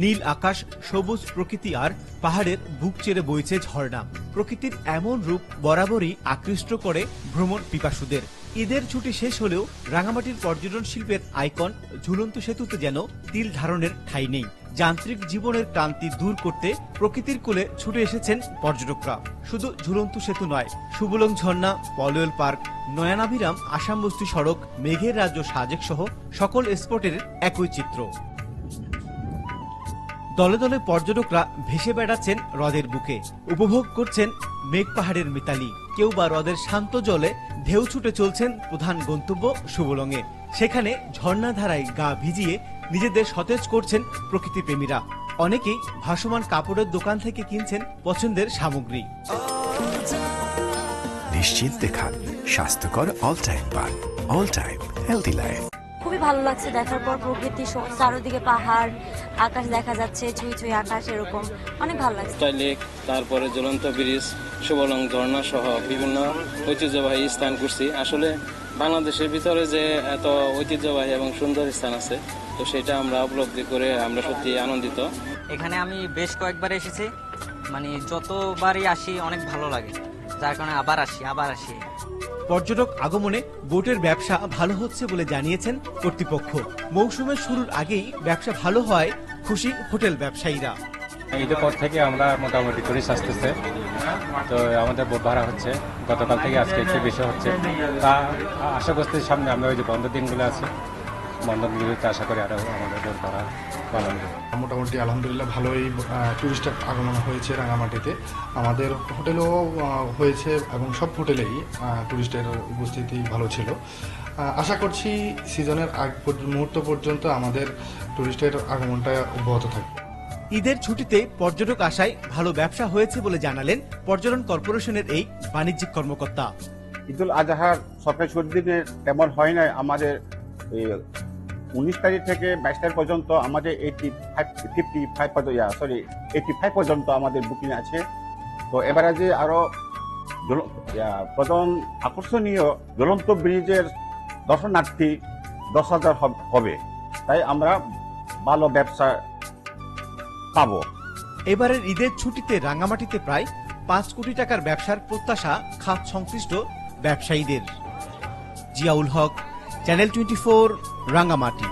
নীল আকাশ, সবুজ প্রকৃতি আর পাহাড়ের বুক চেরে বইছে ঝর্ণা। প্রকৃতির এমন রূপ বরাবরই আকৃষ্ট করে ভ্রমণ পিপাসুদের। ঈদের ছুটি শেষ হলেও রাঙামাটির পর্যটন শিল্পের আইকন ঝুলন্ত সেতুতে যেন তিল ধারণের ঠাঁই নেই। যান্ত্রিক জীবনের ক্লান্তি দূর করতে প্রকৃতির কোলে ছুটে এসেছেন পর্যটকরা। শুধু ঝুলন্ত সেতু নয়, সুবলং ঝর্ণা, পলওয়েল পার্ক, নয়ানাভিরাম, আসামবস্তি সড়ক, মেঘের রাজ্য সাজেক সহ সকল স্পটের একই চিত্র। দলে দলে পর্যটকরা ভেসে বেড়াচ্ছেন হ্রদের বুকে, উপভোগ করছেন মেঘ পাহাড়ের মিতালি। কেউ বা হ্রদের শান্ত জলে ঢেউ ছুটে চলছেন প্রধান গন্তব্য সুবলংয়ে। সেখানে ঝর্ণাধারায় গা ভিজিয়ে নিজেদের সতেজ করছেন প্রকৃতি প্রেমীরা। অনেকেই ভাসমান কাপড়ের দোকান থেকে কিনছেন পছন্দের সামগ্রী। নিশ্চিন্তে খান স্বাস্থ্যকর অল টাইম পান, অল টাইম হেলদি লাইফ। খুবই ভালো লাগছে দেখার পর, প্রকৃতি চারদিকে পাহাড়, আকাশ দেখা যাচ্ছে, ছুঁই ছুঁই আকাশ, এরকম অনেক ভালো লাগছে। লেক, তারপরে ঝুলন্ত ব্রিজ, সুবলং ঝর্ণা সহ বিভিন্ন ঐতিহ্যবাহী স্থান ঘুরছি। আসলে বাংলাদেশের ভিতরে যে এত ঐতিহ্যবাহী এবং সুন্দর স্থান আছে, তো সেটা আমরা উপলব্ধি করে আমরা সত্যি আনন্দিত। এখানে আমি বেশ কয়েকবার এসেছি, মানে যতবারই আসি অনেক ভালো লাগে, যার কারণে আবার আসি। পর্যটক আগমনে বোটের ব্যবসা ভালো হচ্ছে বলে জানিয়েছেন কর্তৃপক্ষ। মৌসুমের শুরুর আগেই ব্যবসা ভালো হয় খুশি হোটেল ব্যবসায়ীরা। ঈদের পর থেকে আমরা মোটামুটি টুরিস্ট আসতেছে, তো আমাদের বোট ভাড়া হচ্ছে গতকাল থেকে আজকে একটু বেশি হচ্ছে। তা আশা করছি সামনে আমরা ওই যে বন্ধ দিনগুলো আছে, বন্ধ দিনগুলোতে আশা করি আরো আমাদের বোট ভাড়া বাড়ানো। মোটামুটি আলহামদুলিল্লাহ ভালোই টুরিস্টের আগমন হয়েছে রাঙামাটিতে। আমাদের হোটেলও হয়েছে এবং সব হোটেলেই টুরিস্টের উপস্থিতি ভালো ছিল। আশা করছি সিজনের আগ মুহূর্ত পর্যন্ত আমাদের টুরিস্টের আগমনটা অব্যাহত থাকবে। ঈদের ছুটিতে পর্যটক আসায় ভালো ব্যবসা হয়েছে বলে জানালেন পর্যটন কর্পোরেশনের এই বাণিজ্যিক কর্মকর্তা। ঈদুল আজহার সরকারি ছুটির দিনে তেমন হয় না। আমাদের 19 তারিখ থেকে 22 তারিখ পর্যন্ত আমাদের 85 পর্যন্ত আমাদের বুকিং আছে। তো এবারে যে আরো প্রধান আকর্ষণীয় ঝুলন্ত ব্রিজের দর্শনার্থী 10,000 হবে, তাই আমরা ভালো ব্যবসা পাবো। এবারের ঈদের ছুটিতে রাঙামাটিতে প্রায় 5 কোটি টাকার ব্যবসার প্রত্যাশা খাত সংশ্লিষ্ট ব্যবসায়ীদের। জিয়াউল হক, চ্যানেল 24, রাঙামাটি।